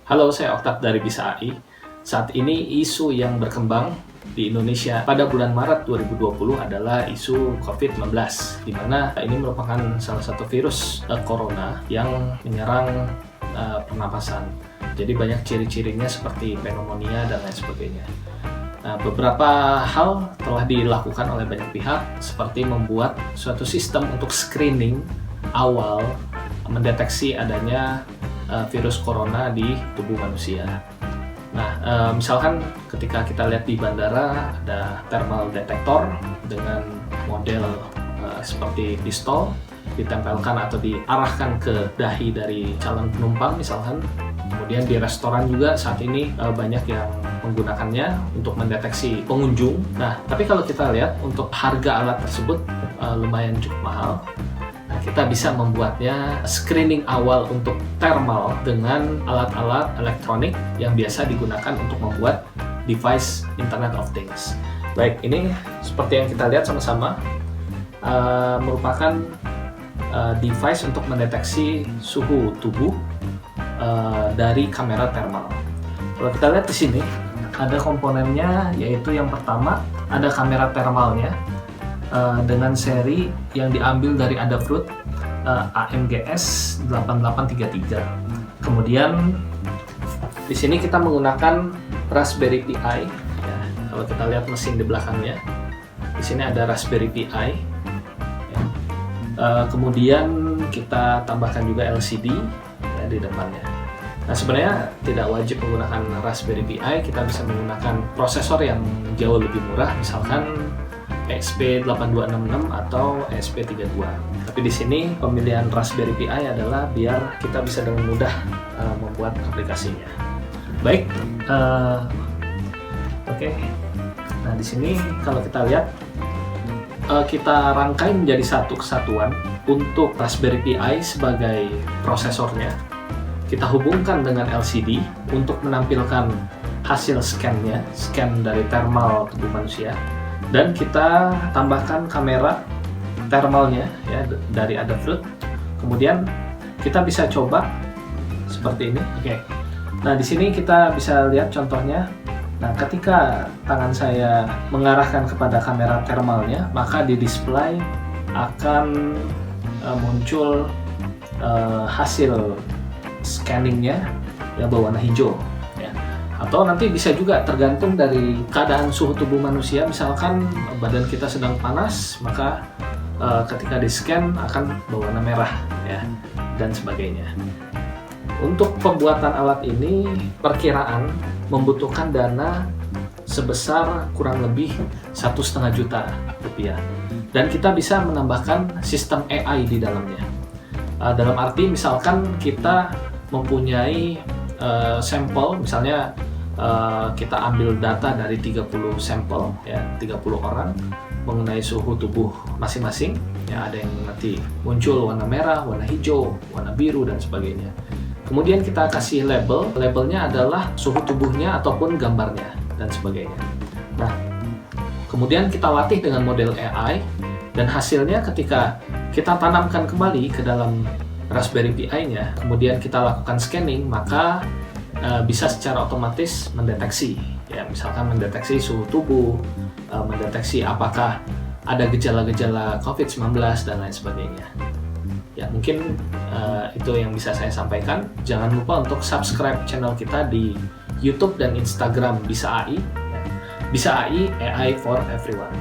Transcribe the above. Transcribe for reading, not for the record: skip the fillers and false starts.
Halo, saya Oktav dari Bisa AI. Saat ini isu yang berkembang di Indonesia pada bulan Maret 2020 adalah isu COVID-19, di mana ini merupakan salah satu virus corona yang menyerang pernapasan. Jadi banyak ciri-cirinya seperti pneumonia dan lain sebagainya. Beberapa hal telah dilakukan oleh banyak pihak, seperti membuat suatu sistem untuk screening awal mendeteksi adanya virus corona di tubuh manusia. Nah, misalkan ketika kita lihat di bandara ada thermal detector dengan model seperti pistol ditempelkan atau diarahkan ke dahi dari calon penumpang misalkan. Kemudian di restoran juga saat ini banyak yang menggunakannya untuk mendeteksi pengunjung. Nah, tapi kalau kita lihat untuk harga alat tersebut lumayan cukup mahal. Kita bisa membuatnya screening awal untuk thermal dengan alat-alat elektronik yang biasa digunakan untuk membuat device Internet of Things. Baik, ini seperti yang kita lihat sama-sama merupakan device untuk mendeteksi suhu tubuh dari kamera thermal. Kalau kita lihat di sini ada komponennya, yaitu yang pertama ada kamera thermalnya dengan seri yang diambil dari Adafruit AMGS 8833. Kemudian di sini kita menggunakan Raspberry Pi. Ya, kalau kita lihat mesin di belakangnya, di sini ada Raspberry Pi. Ya. Kemudian kita tambahkan juga LCD ya, di depannya. Nah, sebenarnya tidak wajib menggunakan Raspberry Pi, kita bisa menggunakan prosesor yang jauh lebih murah, misalkan ESP8266 atau ESP32. Tapi di sini pemilihan Raspberry Pi adalah biar kita bisa dengan mudah membuat aplikasinya. Baik, oke. Nah, di sini kalau kita lihat kita rangkai menjadi satu kesatuan untuk Raspberry Pi sebagai prosesornya. Kita hubungkan dengan LCD untuk menampilkan hasil scan-nya, scan dari thermal tubuh manusia. Dan kita tambahkan kamera thermalnya ya dari Adafruit. Kemudian kita bisa coba seperti ini. Oke. Nah, di sini kita bisa lihat contohnya. Nah, ketika tangan saya mengarahkan kepada kamera thermalnya, maka di display akan muncul hasil scanningnya yang berwarna hijau. Atau nanti bisa juga tergantung dari keadaan suhu tubuh manusia, misalkan badan kita sedang panas, maka ketika di-scan akan berwarna merah ya, dan sebagainya. Untuk pembuatan alat ini perkiraan membutuhkan dana sebesar kurang lebih 1,5 juta rupiah. Dan kita bisa menambahkan sistem AI di dalamnya. Dalam arti misalkan kita mempunyai sampel, misalnya kita ambil data dari 30 sampel ya, 30 orang mengenai suhu tubuh masing-masing ya, ada yang nanti muncul warna merah, warna hijau, warna biru dan sebagainya. Kemudian kita kasih labelnya adalah suhu tubuhnya ataupun gambarnya dan sebagainya. Nah, kemudian kita latih dengan model AI dan hasilnya ketika kita tanamkan kembali ke dalam Raspberry Pi-nya, kemudian kita lakukan scanning, maka bisa secara otomatis mendeteksi ya, misalkan mendeteksi suhu tubuh, mendeteksi apakah ada gejala-gejala COVID-19 dan lain sebagainya. Ya, mungkin itu yang bisa saya sampaikan. Jangan lupa untuk subscribe channel kita di YouTube dan Instagram Bisa AI. Ya. Bisa AI, AI for everyone.